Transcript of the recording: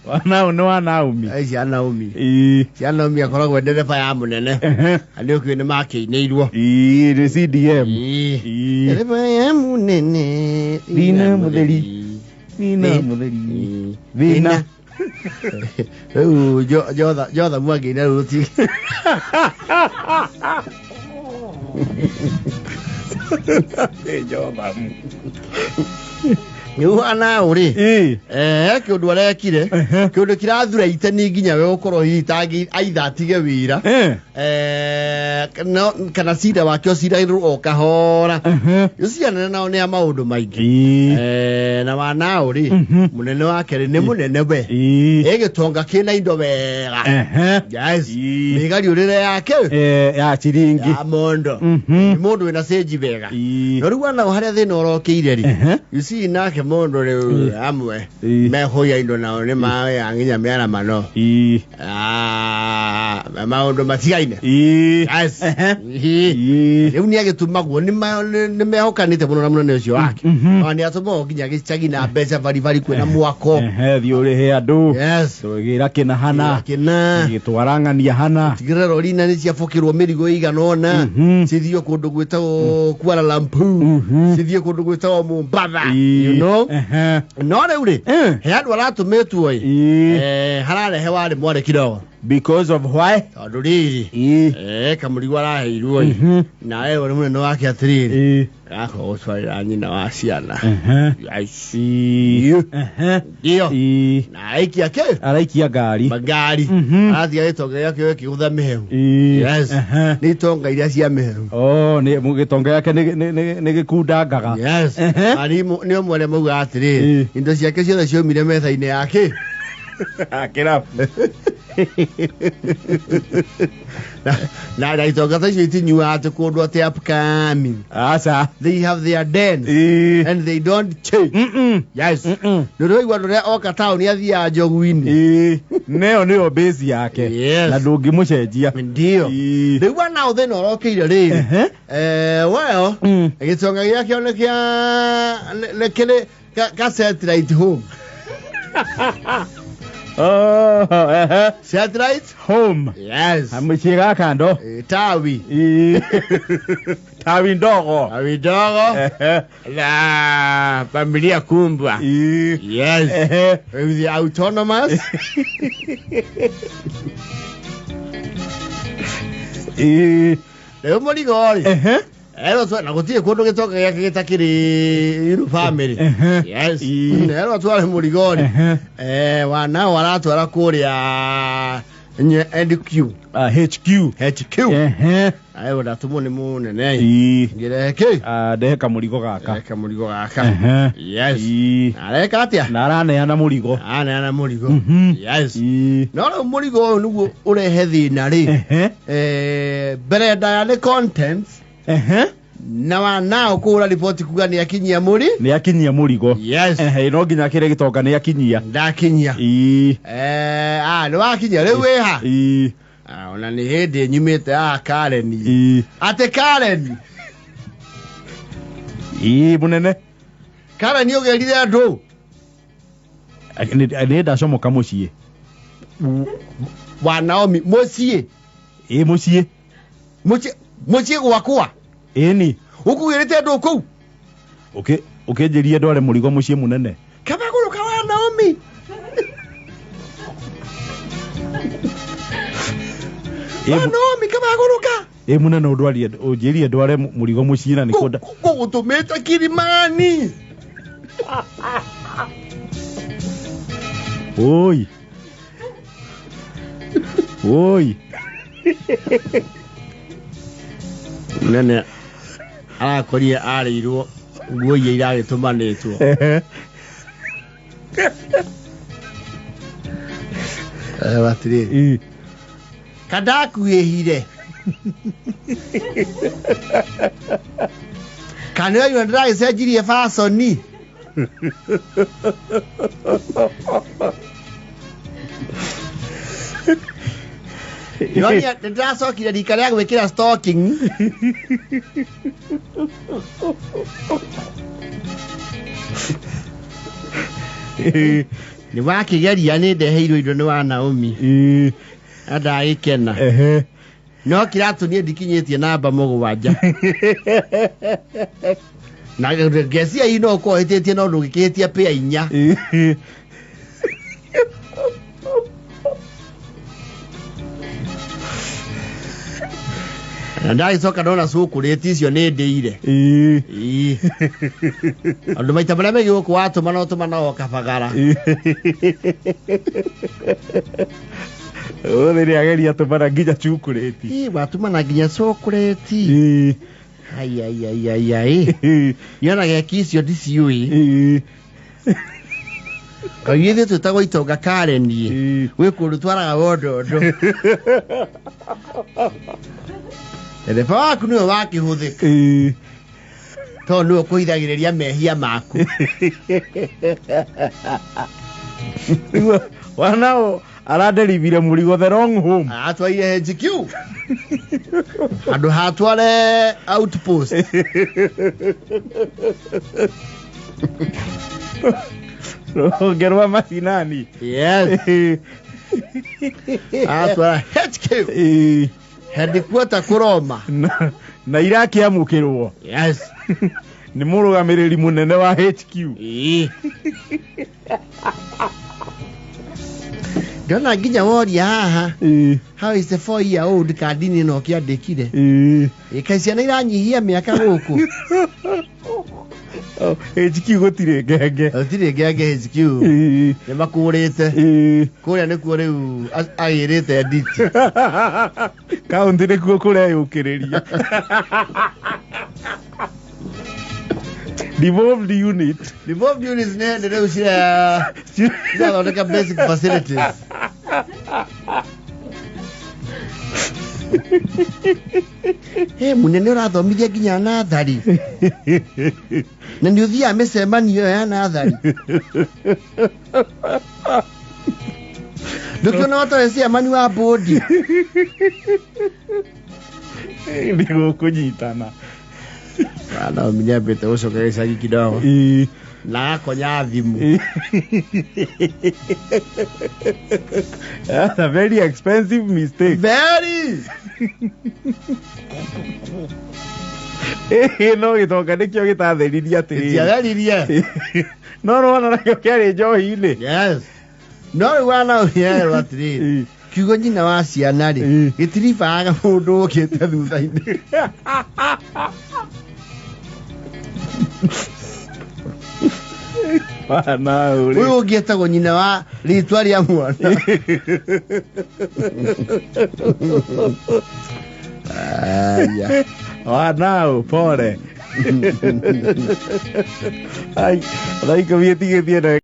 wana Naomi cia Naomi akoragwo ndereba ya munene ani okwe ni makiinirwo ni CDM ndereba ya munene Dina mutheri Vina Jotha mwagina ruti Jotha Yuhana uri kiundu arekire kiundu kirathura iteni nginya we ukorwo hitangi aitha atige wira kana cira wakio cirairwo okahora yuciana nao ni maundu maingi na wana uri munene wake ni munene we egitonga kina indo wega yes migari urire yake ya chiringi ya mondo mundu wina seji wega no ruwana haria thina orokeire ri yuci nake mondo le amwe me hoya indo nao ni mawe anginya miara mano maundu matigaine yes riu ni agitumagwo ni mehokanite muno na munene ucio wake ani atumo nginya gicagi na mbeca vari kwina mwako thiurihe andu yes tugira kina hana gitwarangania hana tigirero rina ni ciafokirwo mirigo iganona cithio kundu gwitagwo Kuala Lumpur cithio kundu gwitagwo Mombasa you know no reuri he andu aratumetwo hararehe wari mware kidogo because of why riri kamurigo araheirwo na uri munene wake atiriri ako uswara nyina wa ciana ndio na aikia ke araikia ngari magari athia gitonga yake kigutha mihehu yes ni tonga iria cia mihehu ni mugitonga yake ni gikundangaga yes ari ni omwele mauga atiriri indo ciake ciothe ciomire metha-ini yake akira na itonga tacio itinyua ati kundu ati upcoming asa they have their dens and they don't change yes ndio igwa ndio oka town yathia njogu-ini neo base yake na ndungimucenjia ndio ndio wana uthena orokeire riri well gitonga giake onekia nekele ka satellite home satellite home yes amechira kando tawi tawi ndogo la familia kumbwa yes with the autonomous leo morigori ero tu na gutie kundu gitonga yake gitakiri iru family yes ero tu ale morigori wana waratwara kuria NQ HQ ayo ndatumo ni munene ngireke ndeka murigo gaka yes areka atia na araneana murigo yes no murigo nugo urehe thina ri berenda ya contents na wana ukura report kuga ni akinyia murigo yes no nginya kire gitonga ni akinyia ndakinyia ni wakinyia riu weha ona ni hindi nyumite Karen ate Karen munene Karen ugerire andu ni ndacomoka mucie wa Naomi mucie mucie gwakwa ni ukugirite andu ku ukinjirie ndware murigo mucie munene kabaguru kawa Naomi Naomi kabaguru ka munene ndwarie unjirie ndware murigo mucie na nikoda gutumeta Kilimani oi nene arakorie arirwo nguo iria iragitumanitwo batiri kadaku yehire kana yo ndrai sejirie fashion Yoni ndasokire rikare gwikira stocking ni wakigeria ni ndeheirwo indo ni wa Naomi ada ikena no kiratu ni ndikinyitie namba mugwanja na gesia ino ko hitetie no ndugikitie pia inya Ndai soka dona suku leticio ne ndeire andu maita bara megi guku watu manotuma o kabagara Ore ageria tumana nginya chocolate watu mana nginya chocolate ai yona gekicio ndiciui Kayithe tutagwa itonga Kareni we kundu twaraga wondondo Tereba waku niwe wakihuthika to niwe kuithagiriria mehia maku wanao araderibire murigo the wrong home atwaire HQ andu hatware outpost Rogerwa masinani yes atware HQ headquarter kuroma na Iraki amukirwo yes ni murugamiriri munene wa HQ Dona nginya woria haha how is the 4-year-old kadini no kiandikire ikacia na iranyihia miaka guku HQ gutire ngenge HQ ni makurite kuria ni kuo riu agirite edit kaunti ni kuo kuria yukiriria Devolved units ne riu cira thondeka basic facilities munene urathomithia nginya nathari na ni uthia micemanio ya nathari Ndukiona watu wese amani wa bodi ndigo kunyitana ana minya bete ucoka gicagi kidogo na konya thimu That's a very expensive mistake very no gitoka nikio gitatheriria atiri tiagaririe no nakio kiari njohi-ini yes no wana yero atiri kiugo nyina wa ciana ri gitiribaga mundu ukite thutha-ini uyu ungietagwo nyina wa ritwa ria mwana wanao pore ai like vieti